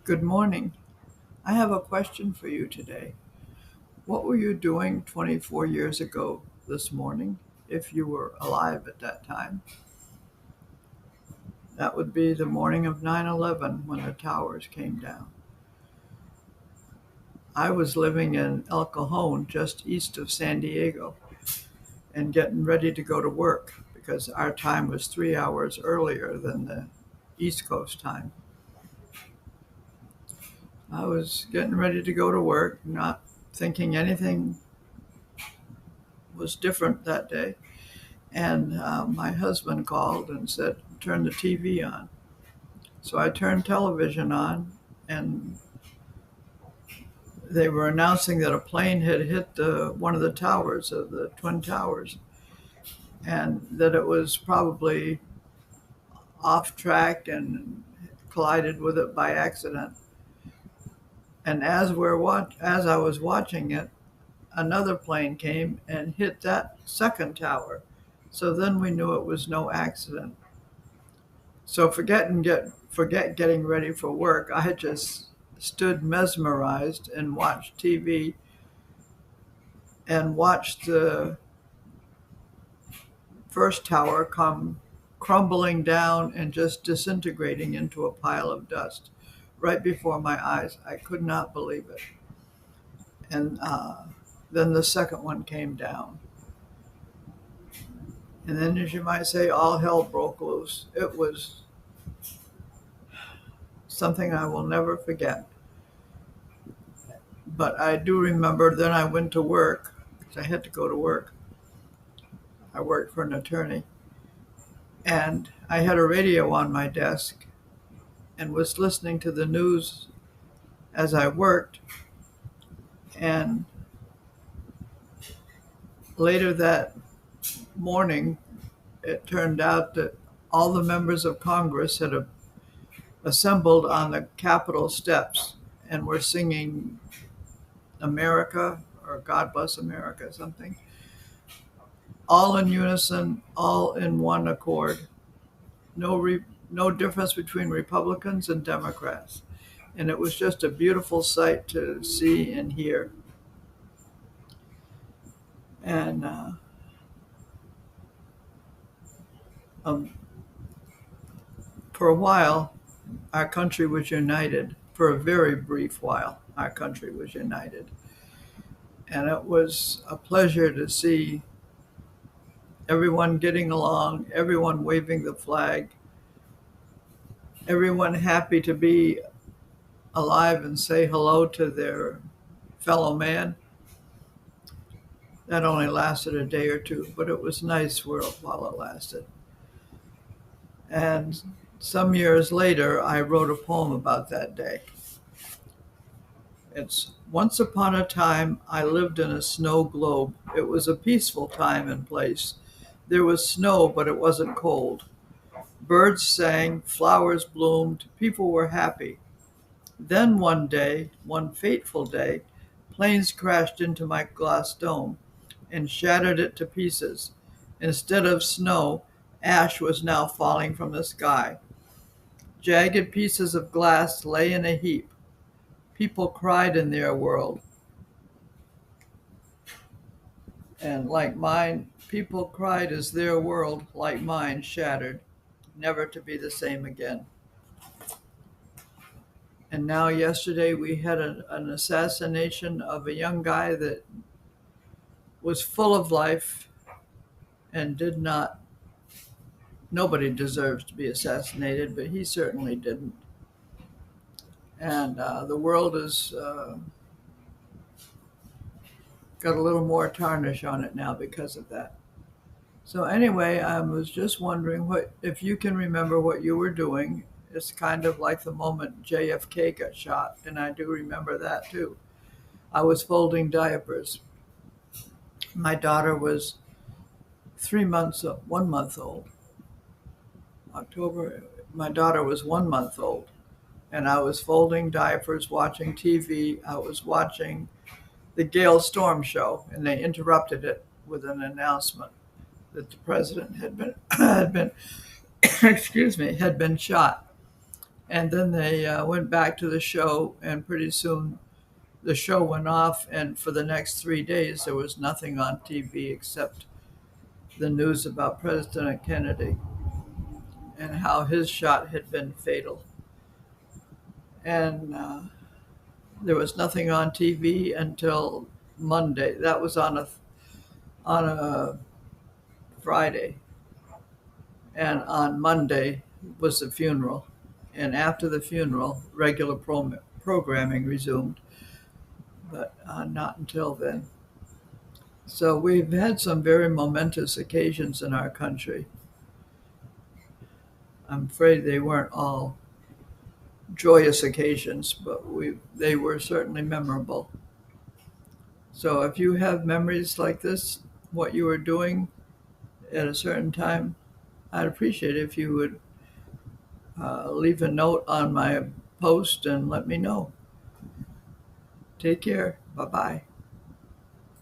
Good morning. I have a question for you today. What were you doing 24 years ago this morning, if you were alive at that time? That would be the morning of 9/11 when the towers came down. I was living in El Cajon, just east of San Diego, and getting ready to go to work because our time was 3 hours earlier than the East Coast time. I was getting ready to go to work, not thinking anything was different that day. And my husband called and said, turn the TV on. So I turned television on, and they were announcing that a plane had hit one of the towers of the Twin Towers, and that it was probably off track and collided with it by accident. And as I was watching it, another plane came and hit that second tower. So then we knew it was no accident. So forget getting ready for work. I just stood mesmerized and watched TV and watched the first tower come crumbling down and just disintegrating into a pile of dust right before my eyes. I could not believe it. And then the second one came down. And then, as you might say, all hell broke loose. It was something I will never forget. But I do remember then I went to work because I had to go to work. I worked for an attorney. And I had a radio on my desk and was listening to the news as I worked. And later that morning, it turned out that all the members of Congress had assembled on the Capitol steps and were singing America or God Bless America, something, all in unison, all in one accord. No difference between Republicans and Democrats. And it was just a beautiful sight to see and hear. And um, for a while, our country was united. For a very brief while, our country was united. And it was a pleasure to see everyone getting along, everyone waving the flag, everyone happy to be alive and say hello to their fellow man. That only lasted a day or two, but it was nice while it lasted. And some years later, I wrote a poem about that day. It's once upon a time I lived in a snow globe. It was a peaceful time and place. There was snow, but it wasn't cold. Birds sang, flowers bloomed, people were happy. Then one day, one fateful day, planes crashed into my glass dome and shattered it to pieces. Instead of snow, ash was now falling from the sky. Jagged pieces of glass lay in a heap. People cried in their world. And like mine, people cried as their world, like mine, shattered, never to be the same again. And now, yesterday, we had an assassination of a young guy that was full of life and did not, nobody deserves to be assassinated, but he certainly didn't. And the world has got a little more tarnish on it now because of that. So anyway, I was just wondering if you can remember what you were doing. It's kind of like the moment JFK got shot, and I do remember that too. I was folding diapers. My daughter was 1 month old. October, my daughter was 1 month old, and I was folding diapers, watching TV. I was watching the Gale Storm show, and they interrupted it with an announcement that the president had been excuse me, had been shot. And then they went back to the show, and pretty soon the show went off. And for the next 3 days, there was nothing on TV except the news about President Kennedy and how his shot had been fatal. And there was nothing on TV until Monday. That was on a Friday, and on Monday was the funeral. And after the funeral, regular programming resumed, but not until then. So we've had some very momentous occasions in our country. I'm afraid they weren't all joyous occasions, but they were certainly memorable. So if you have memories like this, what you were doing at a certain time, I'd appreciate it if you would leave a note on my post and let me know. Take care. Bye-bye.